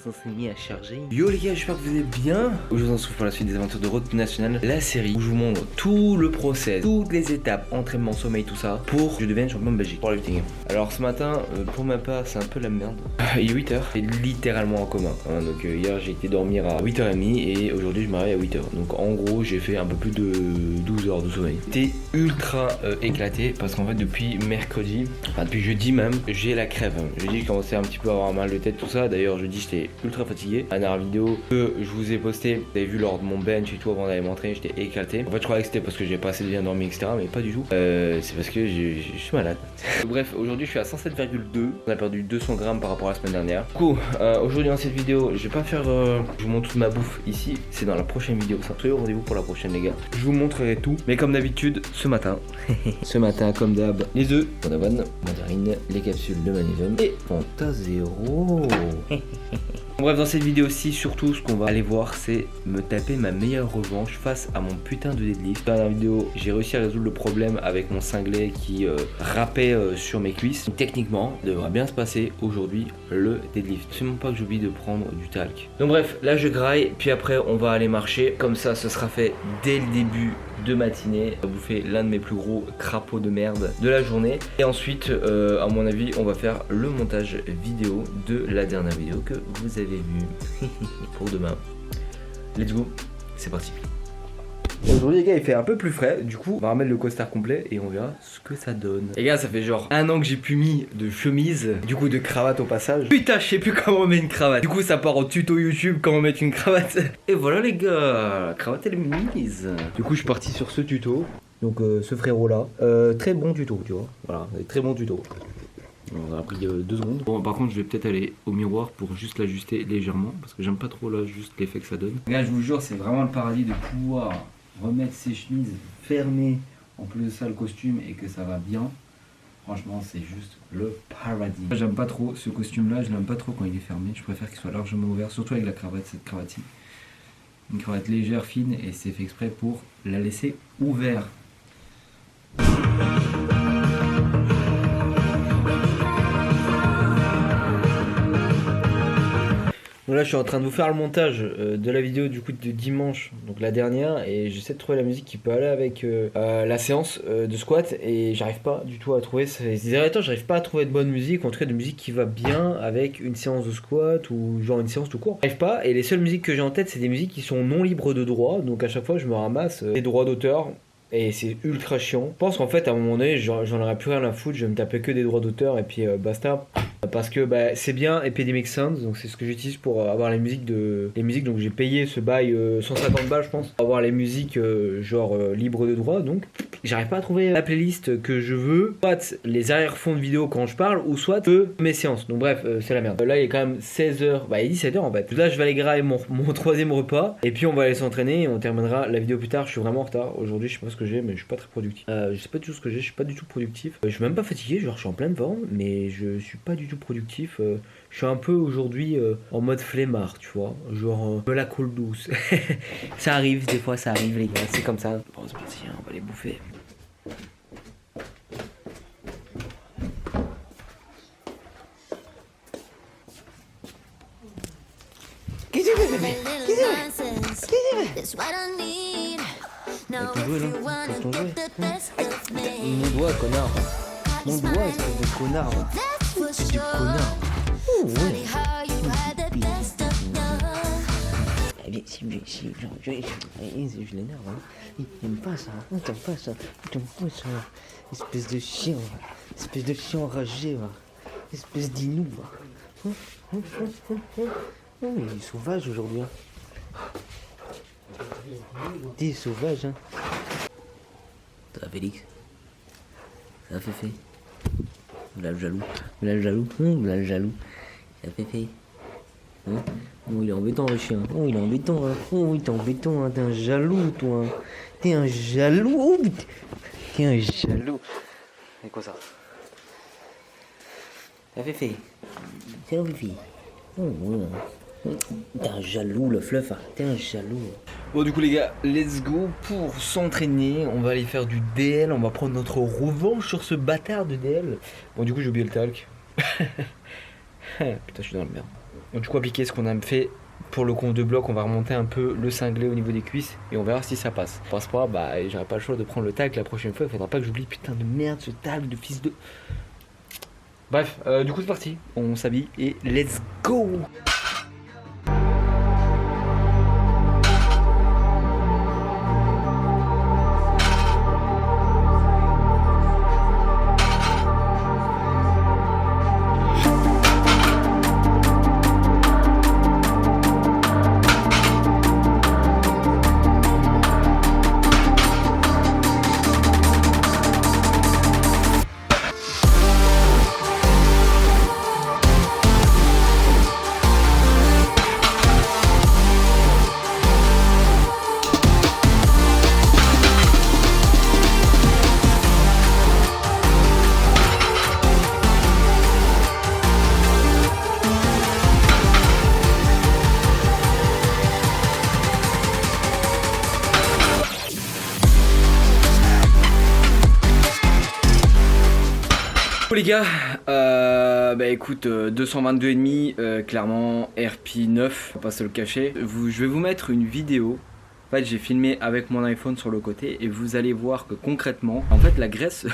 s'enseigner à charger. Yo les gars, j'espère que vous allez bien. Aujourd'hui on se retrouve pour la suite des aventures de Road National, la série où je vous montre tout le process, toutes les étapes, entraînement, sommeil, tout ça, pour que je devienne champion de Belgique pour le lifting. Alors ce matin, pour ma part, c'est un peu la merde. Il est 8h, c'est littéralement en commun. Hein. Donc hier j'ai été dormir à 8h30 et aujourd'hui je me réveille à 8h. Donc en gros j'ai fait un peu plus de 12 heures de sommeil. J'étais ultra éclaté parce qu'en fait depuis mercredi, enfin depuis jeudi même, j'ai la crève. Jeudi je commençais un petit peu à avoir mal de tête, tout ça. D'ailleurs jeudi j'étais ultra fatigué. La dernière vidéo que je vous ai postée, vous avez vu lors de mon bench et tout avant d'aller m'entraîner, j'étais éclaté. En fait je croyais que c'était parce que j'ai pas assez bien dormi, etc. Mais pas du tout. C'est parce que je suis malade. Bref, aujourd'hui je suis à 107,2. On a perdu 200 grammes par rapport à la semaine dernière. Du coup, aujourd'hui dans cette vidéo, je vais pas faire. Je vous montre toute ma bouffe ici. C'est dans la prochaine vidéo. C'est un rendez-vous pour la prochaine, les gars. Je vous montrerai tout. Mais comme d'habitude, ce matin, comme d'hab, les œufs, Bonavane, mandarine, les capsules de magnésium et Fantazero. Bref, dans cette vidéo-ci, surtout, ce qu'on va aller voir, c'est me taper ma meilleure revanche face à mon putain de deadlift. Dans la vidéo, j'ai réussi à résoudre le problème avec mon cinglet qui râpait sur mes cuisses. Techniquement, il devrait bien se passer aujourd'hui le deadlift. C'est même pas que j'oublie de prendre du talc. Donc bref, là je graille, puis après on va aller marcher. Comme ça, ce sera fait dès le début de matinée. On va bouffer l'un de mes plus gros crapauds de merde de la journée. Et ensuite, à mon avis, on va faire le montage vidéo de la dernière vidéo que vous avez vue pour demain. Let's go, c'est parti. Aujourd'hui les gars il fait un peu plus frais, du coup on va remettre le costard complet et on verra ce que ça donne. Les gars ça fait genre un an que j'ai plus mis de chemise, du coup de cravate au passage. Putain je sais plus comment on met une cravate. Du coup ça part en tuto YouTube comment mettre une cravate. Et voilà les gars, la cravate elle est mise. Du coup je suis parti sur ce tuto, donc ce frérot là. Très bon tuto tu vois, voilà, très bon tuto. On a pris 2 secondes. Bon par contre je vais peut-être aller au miroir pour juste l'ajuster légèrement parce que j'aime pas trop là juste l'effet que ça donne. Les gars je vous jure c'est vraiment le paradis de pouvoir remettre ses chemises fermées en plus de ça le costume et que ça va bien. Franchement c'est juste le paradis. J'aime pas trop ce costume là, je l'aime pas trop quand il est fermé, je préfère qu'il soit largement ouvert, surtout avec la cravate, cette cravate-ci. Une cravate légère, fine et c'est fait exprès pour la laisser ouverte. Donc là je suis en train de vous faire le montage de la vidéo du coup de dimanche, donc la dernière, et j'essaie de trouver la musique qui peut aller avec la séance de squat et j'arrive pas du tout à trouver, ces derniers temps j'arrive pas à trouver de bonne musique, en tout cas de musique qui va bien avec une séance de squat ou genre une séance tout court. J'arrive pas, et les seules musiques que j'ai en tête c'est des musiques qui sont non libres de droit, donc à chaque fois je me ramasse des droits d'auteur. Et c'est ultra chiant. Je pense qu'en fait à un moment donné j'en aurais plus rien à foutre, je vais me taper que des droits d'auteur et puis basta. Parce que bah, c'est bien Epidemic Sound, donc c'est ce que j'utilise pour avoir les musiques donc j'ai payé ce bail 150 balles je pense pour avoir les musiques genre libres de droit, donc j'arrive pas à trouver la playlist que je veux, soit les arrière-fonds de vidéo quand je parle ou soit mes séances, donc bref c'est la merde. Là il est quand même 16h, bah il est 17h en fait. Là je vais aller grailler mon troisième repas et puis on va aller s'entraîner et on terminera la vidéo plus tard. Je suis vraiment en retard aujourd'hui, je sais pas ce que j'ai mais je suis pas très productif. Je sais pas du tout ce que j'ai, je suis pas du tout productif. Je suis même pas fatigué, genre je suis en pleine forme mais je suis pas du tout productif. Je suis un peu aujourd'hui en mode flemmard, tu vois, genre me la coule douce. Ça arrive, des fois ça arrive les gars, c'est comme ça. Bon c'est parti, on va les bouffer. Qu'est-ce que tu fais, bébé? Qu'est-ce que tu fais? Avec ton jouet là, avec ton jouet. Mon doigt, connard. Mon doigt, espèce de connard. C'est du connard. Oh ouais. Je l'énerve. Il aime pas ça. Il t'aime pas ça. Il t'aime pas ça. Espèce de chien. Espèce de chien enragé. Espèce d'inou. Oh, il est sauvage aujourd'hui. T'es sauvage, hein. Ça va, Félix? Ça va, Féfé? Voilà le jaloux. Voilà le jaloux. Voilà le jaloux. Ça va, Féfé? Hein? Oh, il est embêtant, le chien. Oh, il est embêtant, hein. Oh, il est embêtant, hein. T'es un jaloux, toi. T'es un jaloux. Oh, t'es un jaloux. C'est quoi ça? Ça va, Féfé? C'est un Féfé. Oh, voilà. T'es un jaloux le fluff, hein. T'es un jaloux. Bon du coup les gars, let's go pour s'entraîner. On va aller faire du DL, on va prendre notre revanche sur ce bâtard de DL. Bon du coup j'ai oublié le talc. Putain je suis dans la merde. Donc du coup appliquer ce qu'on a fait pour le compte de bloc, on va remonter un peu le cinglé au niveau des cuisses et on verra si ça passe. Si ça passe pas, bah j'aurai pas le choix de prendre le talc la prochaine fois, il faudra pas que j'oublie putain de merde ce talc de fils de... Bref, du coup c'est parti, on s'habille et let's go. Les gars, bah écoute, 222,5, clairement RP 9, on va pas se le cacher. Je vais vous mettre une vidéo. En fait, j'ai filmé avec mon iPhone sur le côté et vous allez voir que concrètement, en fait, la graisse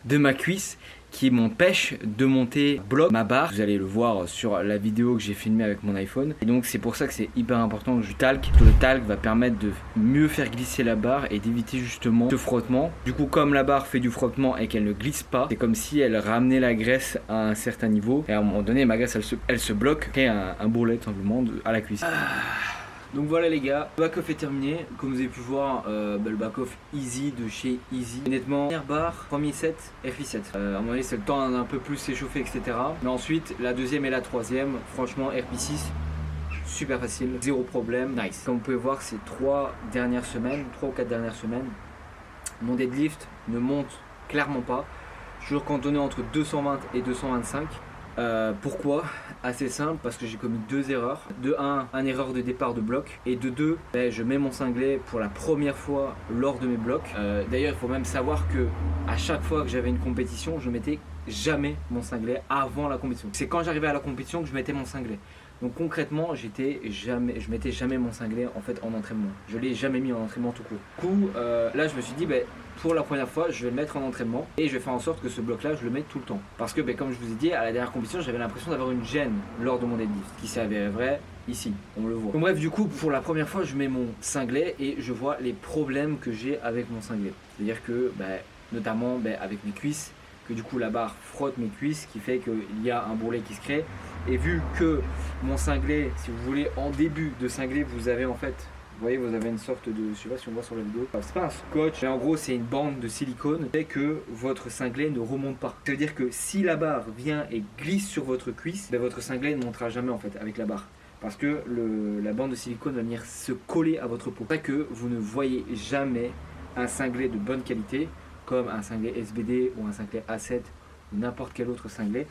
de ma cuisse qui m'empêche de monter bloc ma barre. Vous allez le voir sur la vidéo que j'ai filmée avec mon iPhone. Et donc c'est pour ça que c'est hyper important que je talc. Le talc va permettre de mieux faire glisser la barre et d'éviter justement ce frottement. Du coup, comme la barre fait du frottement et qu'elle ne glisse pas, c'est comme si elle ramenait la graisse à un certain niveau. Et à un moment donné, ma graisse elle se bloque, et un bourrelet simplement à la cuisse. Donc voilà les gars, le back-off est terminé. Comme vous avez pu voir, le back-off Easy de chez Easy. Honnêtement, première barre, premier set, RP7. À un moment donné, c'est le temps d'un peu plus s'échauffer, etc. Mais ensuite, la deuxième et la troisième, franchement, RP6, super facile, zéro problème, nice. Comme vous pouvez voir, ces 3 ou 4 dernières semaines, mon deadlift ne monte clairement pas. Je suis toujours cantonné entre 220 et 225. Pourquoi? Assez simple, parce que j'ai commis 2 erreurs. De 1, une erreur de départ de bloc, et de 2, je mets mon cinglet pour la première fois lors de mes blocs. D'ailleurs, il faut même savoir que à chaque fois que j'avais une compétition, je mettais jamais mon cinglet avant la compétition. C'est quand j'arrivais à la compétition que je mettais mon cinglet. Donc concrètement, je mettais jamais mon cinglet en fait en entraînement. Je l'ai jamais mis en entraînement tout court. Du coup, là je me suis dit, pour la première fois, je vais le mettre en entraînement et je vais faire en sorte que ce bloc-là, je le mette tout le temps. Parce que, comme je vous ai dit, à la dernière compétition, j'avais l'impression d'avoir une gêne lors de mon deadlift, qui s'est avéré vrai ici, on le voit. Donc, bref, du coup, pour la première fois, je mets mon cinglet et je vois les problèmes que j'ai avec mon cinglet. C'est-à-dire que, notamment avec mes cuisses, que du coup la barre frotte mes cuisses, qui fait qu'il y a un bourrelet qui se crée. Et vu que mon cinglet, si vous voulez, en début de cinglet, vous avez en fait, vous voyez, vous avez une sorte de, je sais pas si on voit sur la vidéo, c'est pas un scotch, mais en gros c'est une bande de silicone qui fait que votre cinglet ne remonte pas. Ça veut dire que si la barre vient et glisse sur votre cuisse, votre cinglet ne montera jamais en fait avec la barre. Parce que la bande de silicone va venir se coller à votre peau. C'est pour ça que vous ne voyez jamais un cinglet de bonne qualité, comme un cinglet SBD ou un cinglet A7 ou n'importe quel autre cinglet,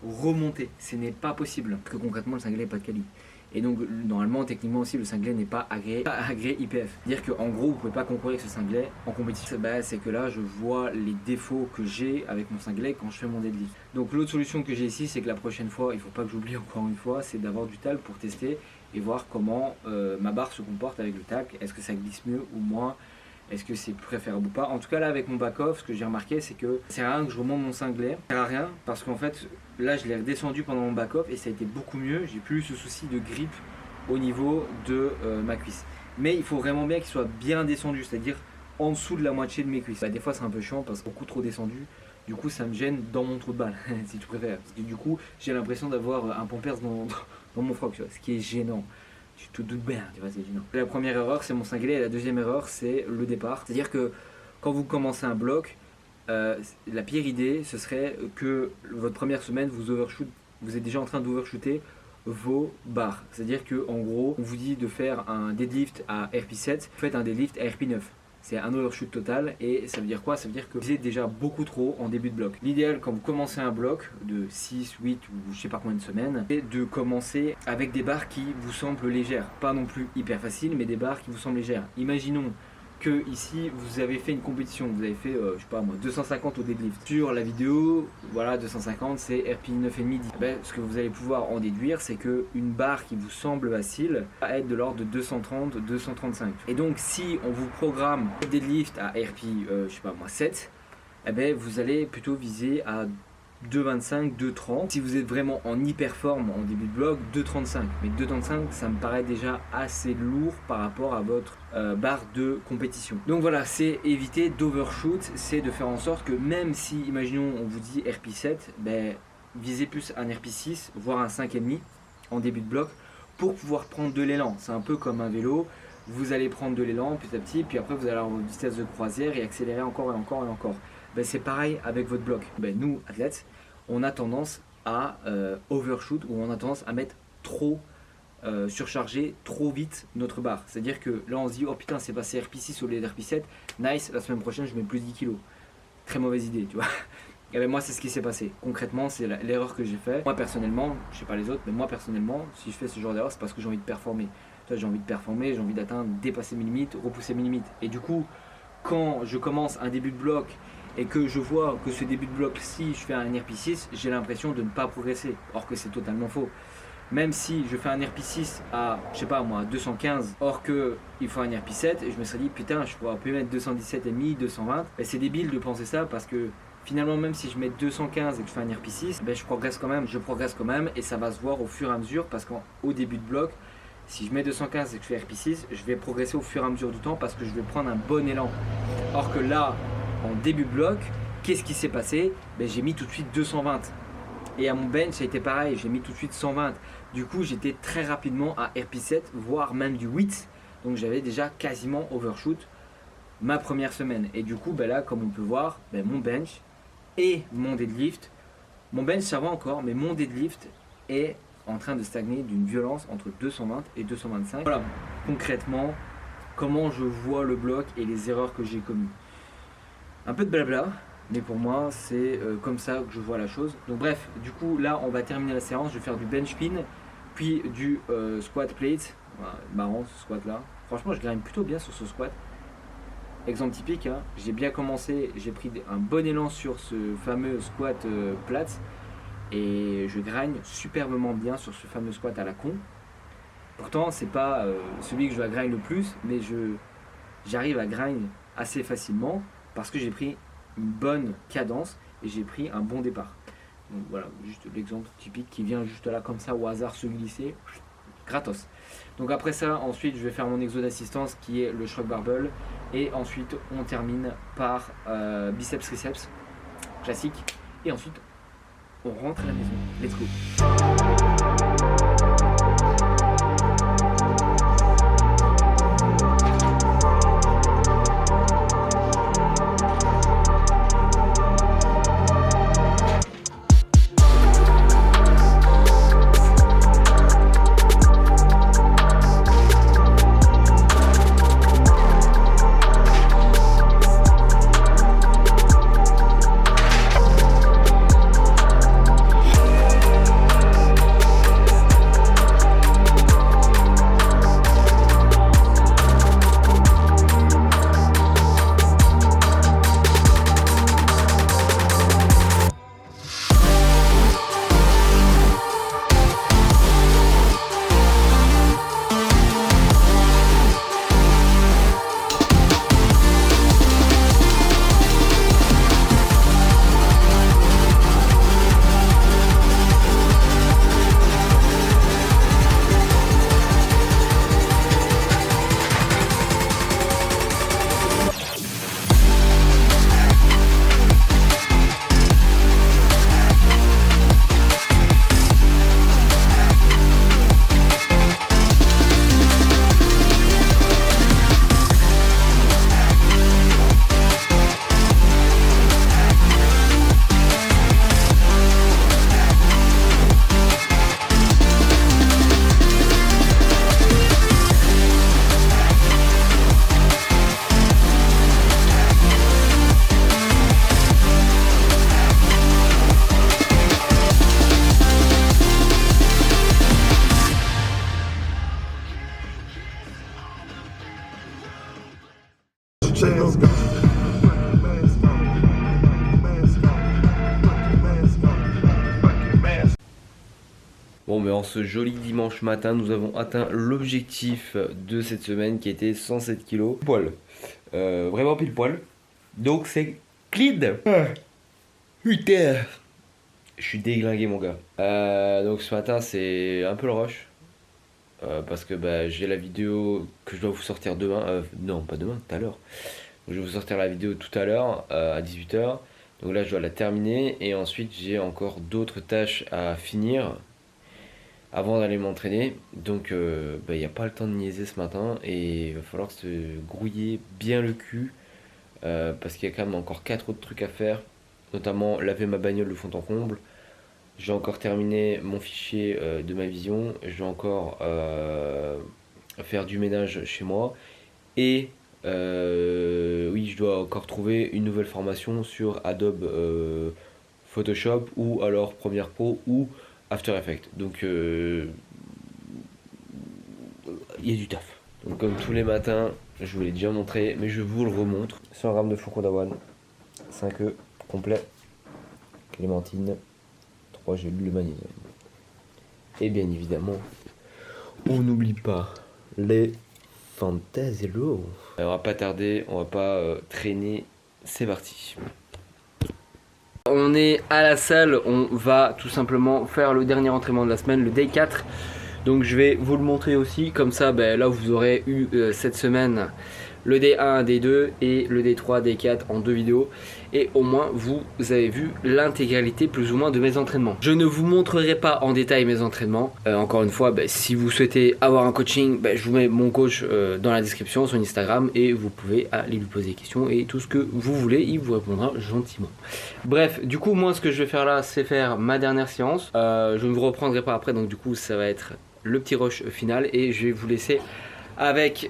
remonter. Ce n'est pas possible. Parce que concrètement, le cinglet n'est pas de qualité. Et donc, normalement, techniquement aussi, le cinglet n'est pas agréé IPF. C'est-à-dire qu'en gros, vous ne pouvez pas concourir avec ce cinglet en compétition. C'est que là, je vois les défauts que j'ai avec mon cinglet quand je fais mon deadlift. Donc, l'autre solution que j'ai ici, c'est que la prochaine fois, il ne faut pas que j'oublie encore une fois, c'est d'avoir du talc pour tester et voir comment ma barre se comporte avec le talc. Est-ce que ça glisse mieux ou moins? Est-ce que c'est préférable ou pas? En tout cas là avec mon back-off, ce que j'ai remarqué c'est que ça sert à rien que je remonte mon cinglet. Ça sert à rien parce qu'en fait là je l'ai redescendu pendant mon back-off et ça a été beaucoup mieux. J'ai plus eu ce souci de grippe au niveau de ma cuisse. Mais il faut vraiment bien qu'il soit bien descendu, c'est-à-dire en dessous de la moitié de mes cuisses. Des fois c'est un peu chiant parce que beaucoup trop descendu. Du coup ça me gêne dans mon trou de balle si tu préfères. Parce que du coup j'ai l'impression d'avoir un pampers dans mon froc, tu vois, ce qui est gênant. Tu te doutes bien, tu vois, c'est gênant. La première erreur, c'est mon cinglet, et la deuxième erreur, c'est le départ. C'est-à-dire que quand vous commencez un bloc, la pire idée, ce serait que votre première semaine, vous êtes déjà en train d'overshooter vos barres. C'est-à-dire que en gros, on vous dit de faire un deadlift à RP7, vous faites un deadlift à RP9. C'est un overshoot total et ça veut dire quoi? Ça veut dire que vous êtes déjà beaucoup trop en début de bloc. L'idéal quand vous commencez un bloc de 6, 8 ou je sais pas combien de semaines, c'est de commencer avec des barres qui vous semblent légères. Pas non plus hyper faciles, mais des barres qui vous semblent légères. Imaginons que ici vous avez fait une compétition, vous avez fait je sais pas moi 250 au deadlift. Sur la vidéo, voilà 250 c'est RP 9,5 10. Ben, ce que vous allez pouvoir en déduire c'est que une barre qui vous semble facile va être de l'ordre de 230, 235. Et donc si on vous programme deadlift à RP je sais pas moi 7, eh ben, vous allez plutôt viser à 2,25, 2,30. Si vous êtes vraiment en hyper forme en début de bloc, 2,35. Mais 2,35, ça me paraît déjà assez lourd par rapport à votre barre de compétition. Donc voilà, c'est éviter d'overshoot, c'est de faire en sorte que même si, imaginons, on vous dit RP7, ben, visez plus un RP6, voire un 5,5 en début de bloc pour pouvoir prendre de l'élan. C'est un peu comme un vélo. Vous allez prendre de l'élan petit à petit, puis après vous allez avoir une vitesse de croisière et accélérer encore et encore et encore. Ben, c'est pareil avec votre bloc. Ben, nous, athlètes, on a tendance à overshoot ou on a tendance à mettre trop surcharger trop vite notre barre. C'est-à-dire que là on se dit oh putain c'est passé RP6 au lieu d'RP7, nice, la semaine prochaine je mets plus de 10 kg. Très mauvaise idée, tu vois. Et ben moi c'est ce qui s'est passé. Concrètement c'est l'erreur que j'ai fait. Moi personnellement, je sais pas les autres, mais moi personnellement, si je fais ce genre d'erreur c'est parce que j'ai envie de performer. J'ai envie de performer, j'ai envie d'atteindre, dépasser mes limites, repousser mes limites. Et du coup, quand je commence un début de bloc et que je vois que ce début de bloc, si je fais un RP6, j'ai l'impression de ne pas progresser. Or que c'est totalement faux. Même si je fais un RP6 à, je sais pas moi, 215, or que il faut un RP7, et je me serais dit putain, je pourrais mettre 217,5, 220. Et c'est débile de penser ça parce que finalement, même si je mets 215 et que je fais un RP6, ben je progresse quand même, et ça va se voir au fur et à mesure parce qu'au début de bloc, si je mets 215 et que je fais RP6, je vais progresser au fur et à mesure du temps parce que je vais prendre un bon élan. Or que là, en début de bloc, qu'est-ce qui s'est passé? Ben, j'ai mis tout de suite 220. Et à mon bench, ça a été pareil, j'ai mis tout de suite 120. Du coup, j'étais très rapidement à RP7, voire même du 8. Donc j'avais déjà quasiment overshoot ma première semaine. Et du coup, ben là, comme on peut voir, ben, mon bench et mon deadlift, mon bench ça va encore, mais mon deadlift est en train de stagner d'une violence entre 220 et 225. Voilà, concrètement, comment je vois le bloc et les erreurs que j'ai commises. Un peu de blabla, mais pour moi, c'est comme ça que je vois la chose. Donc bref, du coup, là, on va terminer la séance. Je vais faire du bench pin, puis du squat plate. Voilà, marrant ce squat là. Franchement, je gagne plutôt bien sur ce squat. Exemple typique, hein, j'ai bien commencé, j'ai pris un bon élan sur ce fameux squat plate. Et je gragne superbement bien sur ce fameux squat à la con. Pourtant, c'est pas celui que je dois gragne le plus, mais j'arrive à gragne assez facilement parce que j'ai pris une bonne cadence et j'ai pris un bon départ. Donc voilà, juste l'exemple typique qui vient juste là comme ça au hasard se glisser, gratos. Donc après ça, ensuite je vais faire mon exo d'assistance qui est le shrug barbell et ensuite on termine par biceps triceps classique et ensuite on rentre à la maison. Let's go. Bon, mais en ce joli dimanche matin, nous avons atteint l'objectif de cette semaine qui était 107 kg. Poil. Vraiment pile poil. Donc c'est clean. Putain. Je suis déglingué mon gars. Donc ce matin c'est un peu le rush. Parce que j'ai la vidéo que je dois vous sortir demain. Non, pas demain, tout à l'heure. Je vais vous sortir la vidéo tout à l'heure à 18h. Donc là je dois la terminer. Et ensuite j'ai encore d'autres tâches à finir avant d'aller m'entraîner. Donc il n'y a pas le temps de niaiser ce matin. Et il va falloir se grouiller bien le cul. Parce qu'il y a quand même encore 4 autres trucs à faire. Notamment laver ma bagnole de fond en comble. J'ai encore terminé mon fichier de ma vision. Je vais encore faire du ménage chez moi. Et oui, je dois encore trouver une nouvelle formation sur Adobe Photoshop ou alors Premiere Pro ou After Effects. Donc il y a du taf. Donc comme tous les matins, je vous l'ai déjà montré, mais je vous le remontre. 100 g de flocons d'avoine, 5 œufs complets, clémentine, 3 gélules de magnésium. Et bien évidemment, on n'oublie pas les Fantasello. On va pas tarder, on va pas traîner, c'est parti. On est à la salle, on va tout simplement faire le dernier entraînement de la semaine, le day 4. Donc je vais vous le montrer aussi, comme ça là vous aurez eu cette semaine le D1, D2 et le D3, D4 en 2 vidéos. Et au moins vous avez vu l'intégralité plus ou moins de mes entraînements. Je ne vous montrerai pas en détail mes entraînements. Encore une fois, si vous souhaitez avoir un coaching, je vous mets mon coach dans la description, son Instagram. Et vous pouvez aller lui poser des questions et tout ce que vous voulez, il vous répondra gentiment. Bref, du coup moi ce que je vais faire là, c'est faire ma dernière séance. Je ne vous reprendrai pas après, donc du coup ça va être le petit rush final. Et je vais vous laisser avec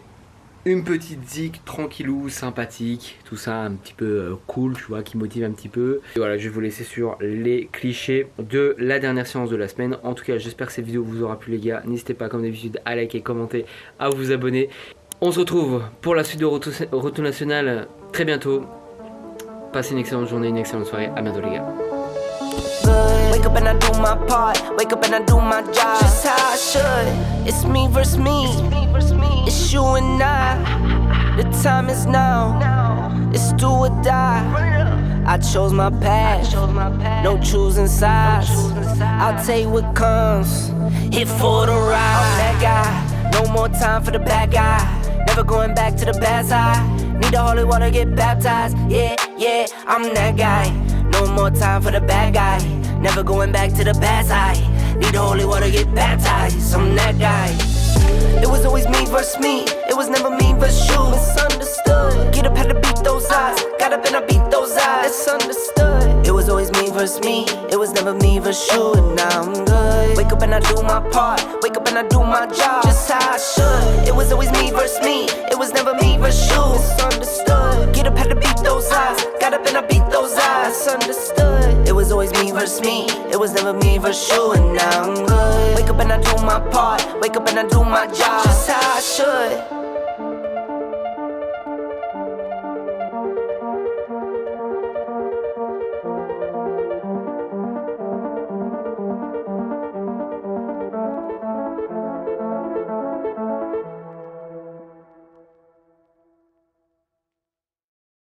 une petite zik tranquillou, sympathique, tout ça un petit peu cool, tu vois, qui motive un petit peu. Et voilà, je vais vous laisser sur les clichés de la dernière séance de la semaine. En tout cas, j'espère que cette vidéo vous aura plu les gars. N'hésitez pas comme d'habitude à liker, commenter, à vous abonner. On se retrouve pour la suite de Retour National très bientôt. Passez une excellente journée, une excellente soirée. À bientôt les gars. Wake up and I do my part. Wake up and I do my job. Just how I should. It's me versus me. It's you and I. The time is now. It's do or die. I chose my path. No choosing sides. I'll take what comes. Here for the ride. I'm that guy. No more time for the bad guy. Never going back to the bad side. Need the holy water, get baptized. Yeah, yeah, I'm that guy. No more time for the bad guy. Never going back to the bad side. Need the holy water, get baptized. I'm that guy. It was always me versus me. It was never me versus you. Misunderstood. Get up, had to beat those eyes. Got up and I beat those eyes. It's understood. It was always me versus me. It was never me versus you. And now I'm good. Wake up and I do my part. Wake up and I do my job. Just how I should. It was always me versus me. It was never me versus you. Misunderstood. Get up, had to beat those eyes. Got up and I beat those eyes. It's understood. It was always me versus me. It was never me versus you. And now I'm good. Wake up and I do my part. Wake up and I do my job. Just how I should.